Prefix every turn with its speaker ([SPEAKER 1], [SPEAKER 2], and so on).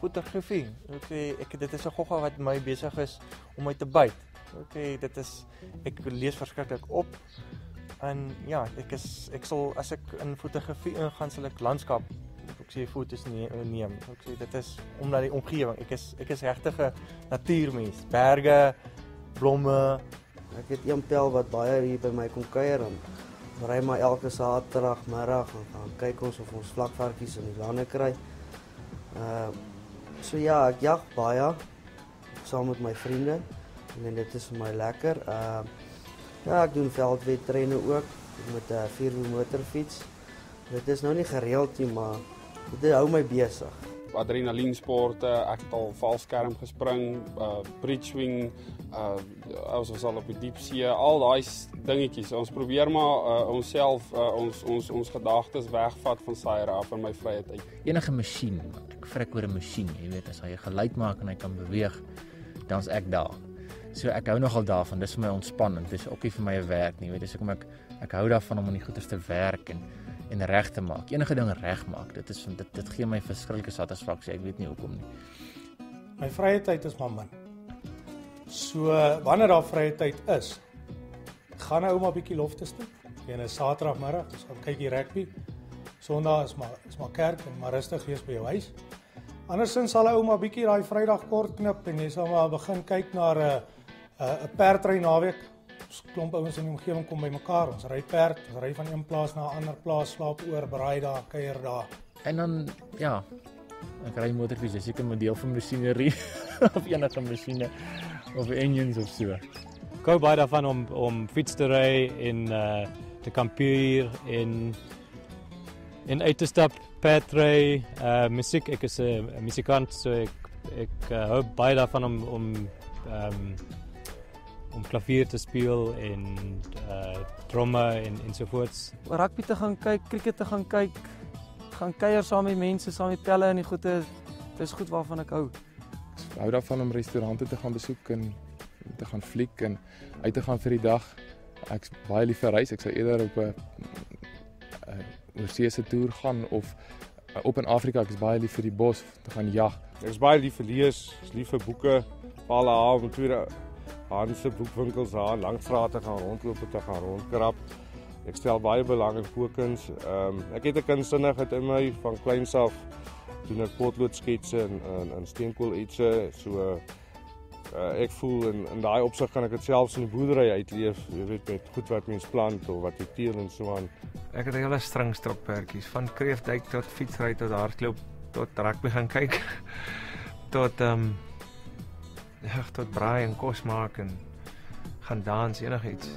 [SPEAKER 1] fotografie. Dit is 'n gogga wat my besig is om my te byt. Ek lees verskriklik op en ja, ek sal as ek in fotografie ingaan sal ek landskap foto's neem. Dit is omdat die omgewing. Ek is regtig 'n natuurmens. Berge, blomme.
[SPEAKER 2] Ek het een pel wat baie hier by my kom kuier en ry maar elke Saterdagmiddag en gaan kyk ons of ons vlakvarkies in die lande kry. So ja, ek jag baie saam met my vriende en dit is vir my lekker. Ja, ek doen veldwedrenne ook met 'n 4-wiel motorfiets. Dit is nou nie gereeld nie, maar dit hou my besig.
[SPEAKER 3] Adrenaliensporte, ek het al valskerm gespring, bridgewing, ons was al op die diepsee, al daai dingetjies. Ons probeer maar onsself, ons gedagtes wegvat van syre af in my vrye tyd.
[SPEAKER 4] Enige masjien, ek vrek oor 'n masjien, jy weet, as hy 'n geluid maak en hy kan beweeg, dan's ek daar. So ek hou nogal daarvan, dis vir my ontspannend, dis ook nie vir my 'n werk nie, weet, dis hoekom ek hou daarvan om aan die goeders te werk en reg te maak. Enige ding reg maak, dit gee my verskriklike satisfaksie, ek weet nie hoekom nie.
[SPEAKER 5] My vrye tyd is maar min. So wanneer daar vrye tyd is, gaan ou maar bietjie loftes toe. En 'n Saterdagmiddag, ons gaan kyk die rugby. Sondag is maar kerk en maar rustig wees by jou huis. Andersins sal 'n ou maar bietjie daai Vrydag kort knip en jy sal maar begin kyk na 'n perdry naweek. Ons klomp ouens in die omgewing kom bymekaar. Ons ry perd, ons ry van een plaas na 'n ander plaas, slaap oor, braai daar, kuier daar.
[SPEAKER 4] En dan ja, ek ry motorfiets, dis seker 'n deel van masjinerie of enige masjiene of engines of so.
[SPEAKER 6] Ek hou baie daarvan om fiets te ry en te kampeer en uit te stap, padry, musiek. Ek is 'n musikant, so ek hou baie daarvan om klavier te speel en tromme ensovoorts.
[SPEAKER 7] Rugby te gaan kyk, cricket te gaan kyk, gaan kuier saam met mense, saam met pelle en die goeie. Dis goed waarvan ek hou.
[SPEAKER 8] Ek hou daarvan om restaurante te gaan besoek en te gaan fliek en uit te gaan vir die dag. Ek's baie lief vir reis. Ek sou eerder op 'n oorseese toer gaan of op in Afrika. Ek is baie lief vir die bos, te gaan jag.
[SPEAKER 3] Ek is baie lief vir lees, lief vir boeke, alle haal, tweede handse boekwinkels daar, Langstrate gaan rondloop en te gaan rondkrap. Ek stel baie belang in kookkuns. Ek het 'n kunstzinnigheid in my van kleins af. Doen ek potloodsketse en steenkooletse, so ek voel in daai opsig kan ek dit selfs in die boerdery uitleef, jy weet, met goed wat mens plant of wat jy teel en so aan.
[SPEAKER 9] Ek het 'n hele string stokperdjies, van kreefduik tot fietsry tot hardloop tot rugby gaan kyk tot braai en kos maak en gaan dans, enigiets.